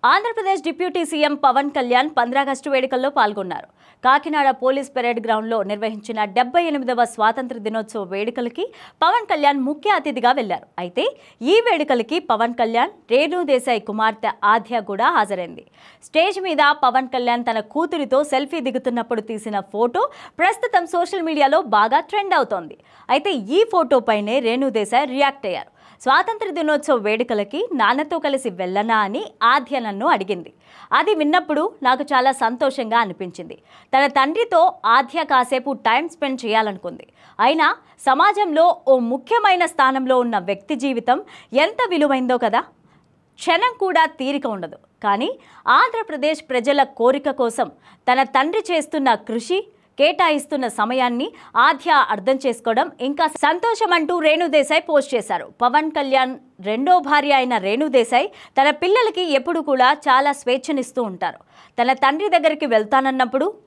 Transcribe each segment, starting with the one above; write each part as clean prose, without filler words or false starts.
Andhra Pradesh deputy CM Pawan Kalyan 15 August వేడుకల్లో పాల్గొన్నారు. Kakinada police parade గ్రౌండ్లో నిర్వహించిన 78వ స్వాతంత్ర దినోత్సవ వేడుకలకి పవన్ కళ్యాణ్ ముఖ్య అతిథిగా వెళ్లారు. అయితే ఈ వేడుకలకి పవన్ కళ్యాణ్ రేణు దేశాయ్ కుమార్తె ఆద్య కూడా హాజరైంది. స్టేజ్ మీద పవన్ కళ్యాణ్ తన కూతురితో సెల్ఫీ దిగుతున్నప్పుడు తీసిన ఫోటో ప్రస్తుతం సోషల్ మీడియాలో బాగా ట్రెండ్ అవుతోంది. అయితే ఈ ఫోటో పైనే రేణు దేశాయ్ రియాక్ట్ అయ్యారు. స్వాతంత్ర దినోత్సవ వేడుకలకి నాన్నతో కలిసి వెళ్ళనా అని ఆద్య నన్ను అడిగింది. అది విన్నప్పుడు నాకు చాలా సంతోషంగా అనిపించింది. తన తండ్రితో ఆద్య కాసేపు టైం స్పెండ్ చేయాలనుకుంది. అయినా సమాజంలో ఓ ముఖ్యమైన స్థానంలో ఉన్న వ్యక్తి జీవితం ఎంత విలువైందో కదా. క్షణం కూడా తీరిక ఉండదు. కానీ ఆంధ్రప్రదేశ్ ప్రజల కోరిక కోసం తన తండ్రి చేస్తున్న కృషి, కేటాయిస్తున్న సమయాన్ని ఆద్య అర్థం చేసుకోవడం ఇంకా సంతోషం అంటూ రేణు దేశాయ్ పోస్ట్ చేశారు. పవన్ కళ్యాణ్ రెండో భార్య అయిన రేణు దేశాయ్ తన పిల్లలకి ఎప్పుడు కూడా చాలా స్వేచ్ఛనిస్తూ ఉంటారు. తన తండ్రి దగ్గరికి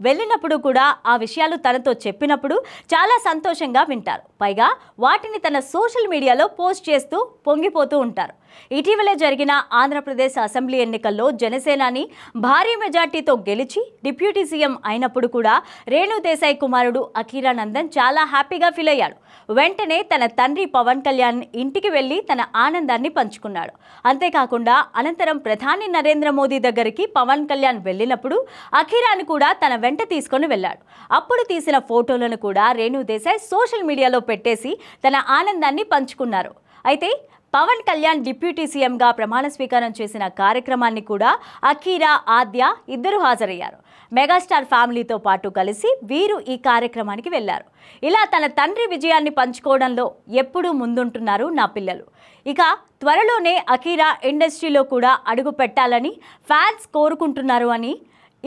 వెళ్ళినప్పుడు కూడా ఆ విషయాలు తనతో చెప్పినప్పుడు చాలా సంతోషంగా వింటారు. పైగా వాటిని తన సోషల్ మీడియాలో పోస్ట్ చేస్తూ పొంగిపోతూ ఉంటారు. ఇటీవలే జరిగిన ఆంధ్రప్రదేశ్ అసెంబ్లీ ఎన్నికల్లో జనసేనాని భారీ మెజార్టీతో గెలిచి డిప్యూటీ సీఎం అయినప్పుడు కూడా రేణు దేశాయ్ కుమారుడు అఖీరానందన్ చాలా హ్యాపీగా ఫీల్ అయ్యాడు. వెంటనే తన తండ్రి పవన్ కళ్యాణ్ ఇంటికి వెళ్లి తన ఆనందాన్ని పంచుకున్నాడు. అంతేకాకుండా అనంతరం ప్రధాని నరేంద్ర మోదీ దగ్గరికి పవన్ కళ్యాణ్ వెళ్ళినప్పుడు అఖీరాను కూడా తన వెంట తీసుకొని వెళ్ళాడు. అప్పుడు తీసిన ఫోటోలను కూడా రేణు దేశాయ్ సోషల్ మీడియాలో పెట్టేసి తన ఆనందాన్ని పంచుకున్నారు. అయితే పవన్ కళ్యాణ్ డిప్యూటీ సీఎంగా ప్రమాణ స్వీకారం చేసిన కార్యక్రమాన్ని కూడా అఖీరా, ఆద్య ఇద్దరు హాజరయ్యారు. మెగాస్టార్ ఫ్యామిలీతో పాటు కలిసి వీరు ఈ కార్యక్రమానికి వెళ్లారు. ఇలా తన తండ్రి విజయాన్ని పంచుకోవడంలో ఎప్పుడూ ముందుంటున్నారు నా పిల్లలు. ఇక త్వరలోనే అఖీరా ఇండస్ట్రీలో కూడా అడుగు పెట్టాలని ఫ్యాన్స్ కోరుకుంటున్నారు అని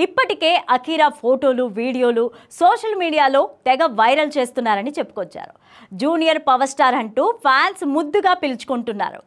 ఇప్పటికే అఖీరా ఫోటోలు, వీడియోలు సోషల్ మీడియాలో తెగ వైరల్ చేస్తున్నారని చెప్పుకొచ్చారు. జూనియర్ పవర్ స్టార్ అంటూ ఫ్యాన్స్ ముద్దుగా పిలుచుకుంటున్నారు.